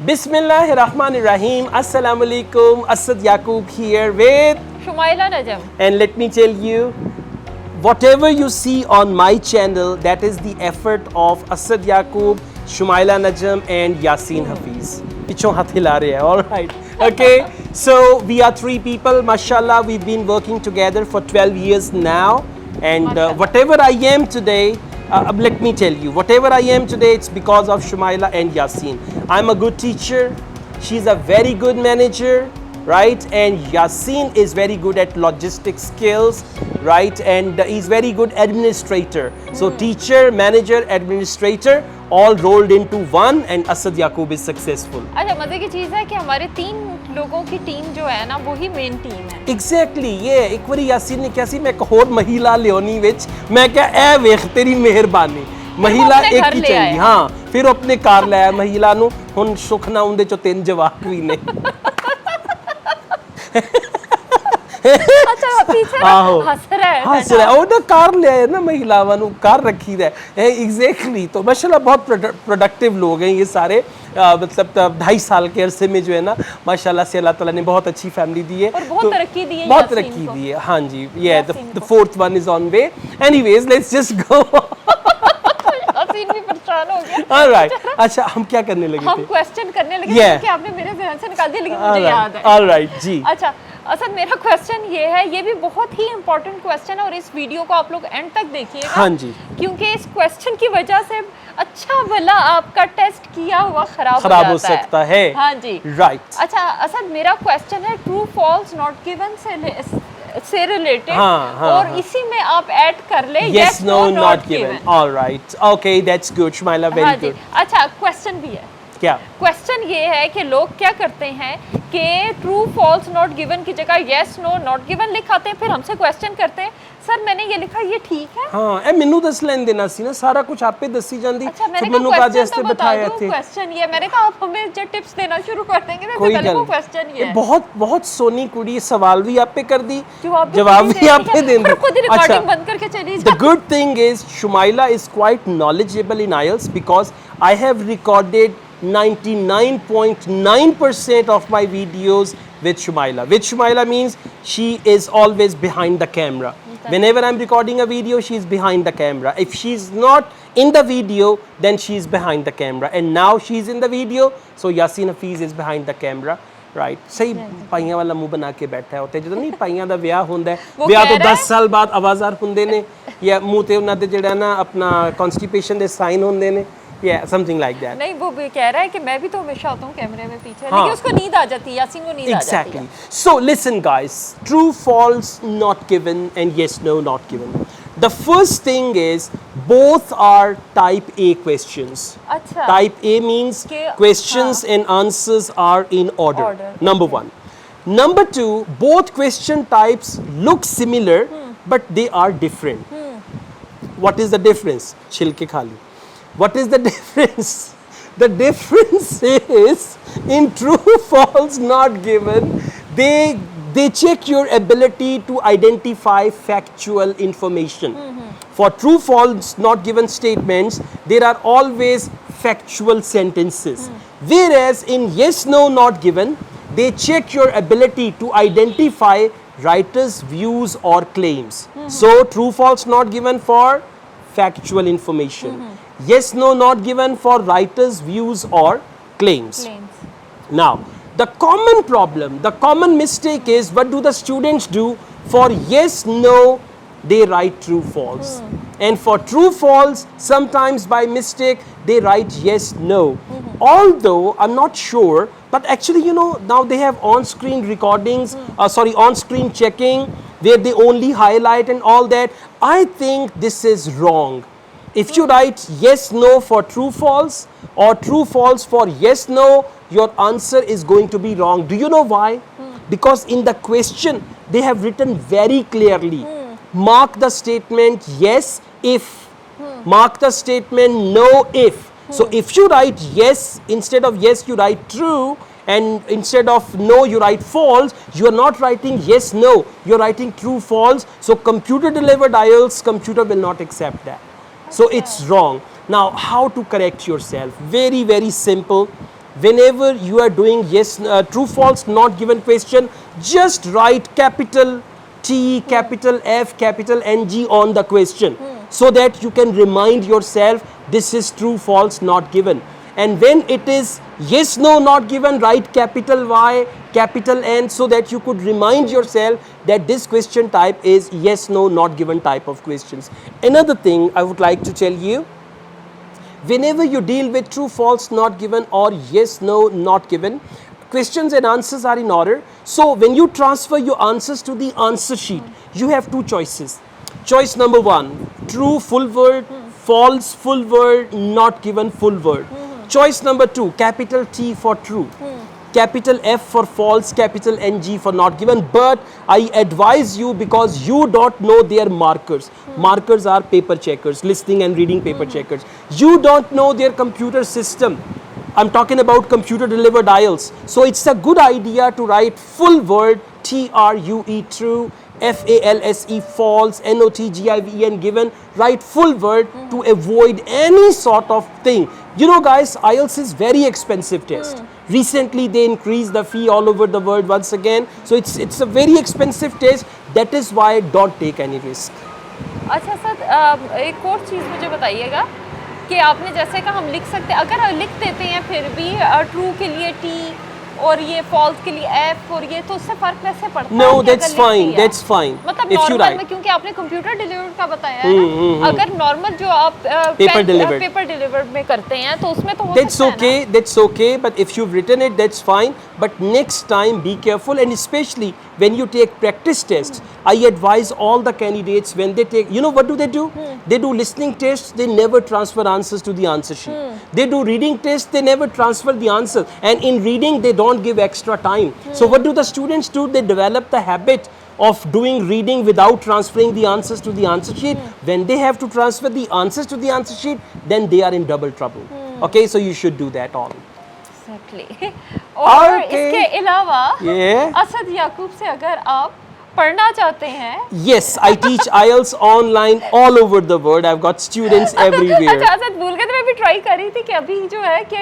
Bismillahirrahmanirrahim. Assalamu alaikum. Asad Yaqub here with Shumaila Najam. And let me tell you, whatever you see on my channel, that is the effort of Asad Yaqub, Shumaila Najam and Yasin Hafiz. Pichon hath hila rahe hai. All right. Okay. So we are three people. Mashallah, we've been working together for 12 years now. And whatever I am today, let me tell you, whatever I am today, it's because of Shumaila and Yasin. I'm a good teacher. She's a very good manager, right? And Yasin is very good at logistic skills, right? And he's very good administrator. So teacher, manager, administrator, all rolled into one, and Asad Yaqub is successful. अच्छा मजे की चीज़ है कि हमारे 3 लोगों की team जो है ना, वही मेन टीम है. Exactly, ये एक बारी यासीन ने क्या सी मैं एक और महिला लियोनी विच मैं क्या ए वेख तेरी मेहरबानी महिला एक ही चाहिए. हाँ, फिर अपने कार लाया महिला नु हुन सुख ना उनदे चो 3 जवाक भी ने. अच्छा पीछे हंस रहा है और ना कार ले आए ना महिला वानु कार रखी है एग्जैक्टली. तो माशाल्लाह बहुत प्रोडक्टिव लोग हैं ये सारे. मतलब 2.5 साल के अरसे में जो है ना माशाल्लाह से अल्लाह ताला ने बहुत अच्छी फैमिली दी है और बहुत तरक्की दी है. बहुत तरक्की दी है. हाँ जी, ये the fourth one is on way. Anyways let's just go. Yasin भी परेशान हो गया. ऑलराइट. अच्छा हम क्या करने लगे थे? हम क्वेश्चन करने लगे क्योंकि आपने मेरे ज़हन से निकाल दिया, लेकिन मुझे याद है. ऑलराइट जी. अच्छा असद, मेरा क्वेश्चन ये है, ये भी बहुत ही इंपॉर्टेंट क्वेश्चन है और इस वीडियो को आप लोग एंड तक देखिएगा. हाँ जी. क्योंकि इस क्वेश्चन की वजह से अच्छा भला आपका टेस्ट किया हुआ खराब हो सकता है. हाँ जी. राइट. अच्छा असद, मेरा क्वेश्चन है ट्रू फॉल्स नॉट गिवन से रिलेटेड. और इसी में आप ऐड कर ले yes no not given. all right, okay, that's good Shumaila, very good. अच्छा क्वेश्चन भी है. क्या क्वेश्चन ये है कि लोग क्या करते हैं कि ट्रू फॉल्स नॉट गिवन की जगह यस नो नॉट गिवन लिखाते हैं, फिर हमसे क्वेश्चन करते हैं सर मैंने ये लिखा, ये ठीक है? हाँ ए मेनू दस लेन देना सी ना, सारा कुछ आप पे दसी जांदी. अच्छा मैंने कहा क्वेश्चन तो बता दो. क्वेश्चन ये मैंने कहा आप हमें जो टिप्स देना शुरू कर देंगे तो पहले वो क्वेश्चन ये है. बहुत बहुत सोनी कुड़ी सवाल भी आप पे कर दी, जवाब भी आप पे दे दी. खुद रिकॉर्डिंग बंद करके चली जा. The good thing is Shumaila is quite knowledgeable in Ielts because I have recorded 99.9% of my videos with Shumaila. With Shumaila means she is always behind the camera. Whenever I'm recording a video, she's behind the camera. If she's not in the video, then she's behind the camera. And now she's in the video, so Yasin Hafiz is behind the camera. Right. सही पाइयां वाला मुंह बना के बैठा होते ਜਦੋਂ ਨਹੀਂ ਪਾਈਆਂ ਦਾ ਵਿਆਹ ਹੁੰਦਾ ਹੈ, ਵਿਆਹ ਤੋਂ 10 ਸਾਲ ਬਾਅਦ ਆਵਾਜ਼ਾਰ ਹੁੰਦੇ ਨੇ ਜਾਂ ਮੂੰਹ ਤੇ ਉਹਨਾਂ ਦੇ ਜਿਹੜਾ ਨਾ ਆਪਣਾ ਕਨਸਟੀਪੇਸ਼ਨ ਦੇ ਸਾਈਨ ਹੁੰਦੇ ਨੇ. Yeah, something like that. नहीं वो भी कह रहा है कि मैं भी तो हमेशा होता हूँ कैमरे में पीछे, लेकिन उसको नींद आ जाती है. यासीन को नींद आ जाती है. Exactly. So listen guys, true, false, not given and yes, no, not given. The first thing is both are type A questions. अच्छा. Type A means questions and answers are in order. Number one. Number two, both question types look similar but they are different. What is the difference? Chilke khali. What is the difference? The difference is in true, false, not given, they check your ability to identify factual information. For true, false, not given statements, there are always factual sentences. Whereas in yes, no, not given, they check your ability to identify writers' views or claims. So true, false, not given for factual information. Yes, no, not given for writers' views or claims. Now, the common problem, the common mistake is what do the students do? For yes, no, they write true, false. And for true, false, sometimes by mistake, they write yes, no. Although, I'm not sure, but actually, you know, now they have on-screen recordings, on-screen checking, where they only highlight and all that. I think this is wrong. If you write yes, no for true, false or true, false for yes, no, your answer is going to be wrong. Do you know why? Because in the question, they have written very clearly, mark the statement yes if, mark the statement no if. So if you write yes, instead of yes, you write true, and instead of no, you write false, you are not writing yes, no, you're writing true, false. So computer delivered IELTS, computer will not accept that. So it's wrong. Now, how to correct yourself? Very, very simple. whenever you are doing yes, true, false, not given question, just write capital T, capital F, capital NG on the question, so that you can remind yourself this is true, false, not given. And when it is yes, no, not given, write capital Y, capital N, so that you could remind yourself that this question type is yes, no, not given type of questions. Another thing I would like to tell you, whenever you deal with true, false, not given or yes, no, not given, questions and answers are in order. So when you transfer your answers to the answer sheet, you have two choices. Choice number one, true full word, false full word, not given full word. Choice number two, capital T for true, capital F for false, capital NG for not given. But I advise you, because you don't know their markers. Markers are paper checkers, listening and reading paper checkers. You don't know their computer system. I'm talking about computer delivered Ielts. So it's a good idea to write full word, TRUE true, FALSE false, NOTGIVEN given. Write full word to avoid any sort of thing. You know guys, Ielts is very expensive test. Recently they increased the fee all over the world once again. So it's a very expensive test. That is why don't take any risk. अच्छा sir, एक और चीज़ मुझे बताइएगा कि आपने जैसे कहा हम लिख सकते हैं, अगर लिख देते हैं फिर भी ट्रू के लिए टी और ये फॉल्स के लिए एफ और ये, तो उससे फर्क कैसे पड़ता है? No, that's fine, that's fine. मतलब if you नॉर्मल write में, क्योंकि आपने कंप्यूटर डिलीवर्ड का बताया है ना, अगर नॉर्मल जो आप पेपर डिलीवर्ड में करते हैं तो उसमें तो हो that's सकता okay, है ना? that's okay. But if you've written it, that's fine. But next time be careful, and especially when you take practice tests, I advise all the candidates when they take, you know what do? They do listening tests, they never transfer answers to the answer sheet. They do reading tests, they never transfer the answers. And in reading, they don't give extra time. So what do the students do? They develop the habit of doing reading without transferring the answers to the answer sheet. When they have to transfer the answers to the answer sheet, then they are in double trouble. Okay, so you should do that all. Exactly. और Okay. इसके अलावा Yeah. Asad याकूब से अगर आप पढ़ना चाहते हैं, Yes, I teach Ielts online all over the world. I've got students everywhere. अच्छा असद भूल गए थे, मैं भी ट्राई कर रही थी कि अभी जो है कि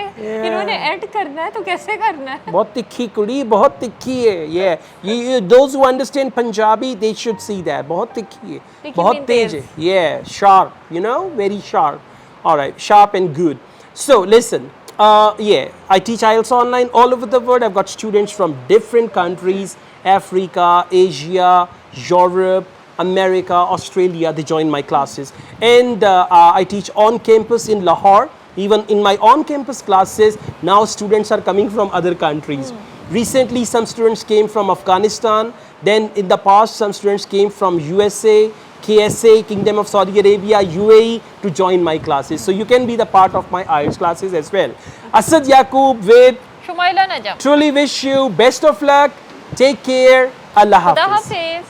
इन्होंने ऐड करना है तो कैसे करना है? बहुत तिखी कुड़ी, बहुत तिखी है. Yeah, those who understand Punjabi, they should see that. बहुत तिखी है, तिखी बहुत mean तेज तेज. है. Yeah, sharp. You know, very sharp. All right, sharp and good. So listen. Yeah, I teach Ielts online all over the world. I've got students from different countries, Africa, Asia, Europe, America, Australia. They join my classes. And I teach on campus in Lahore. Even in my on-campus classes, now students are coming from other countries. Recently, some students came from Afghanistan. Then in the past, some students came from USA, KSA, Kingdom of Saudi Arabia, UAE to join my classes. So you can be the part of my Ielts classes as well. Asad Yaqub with Shumaila Najam, truly wish you best of luck. Take care. Allah खुदा Hafiz. हाफिज.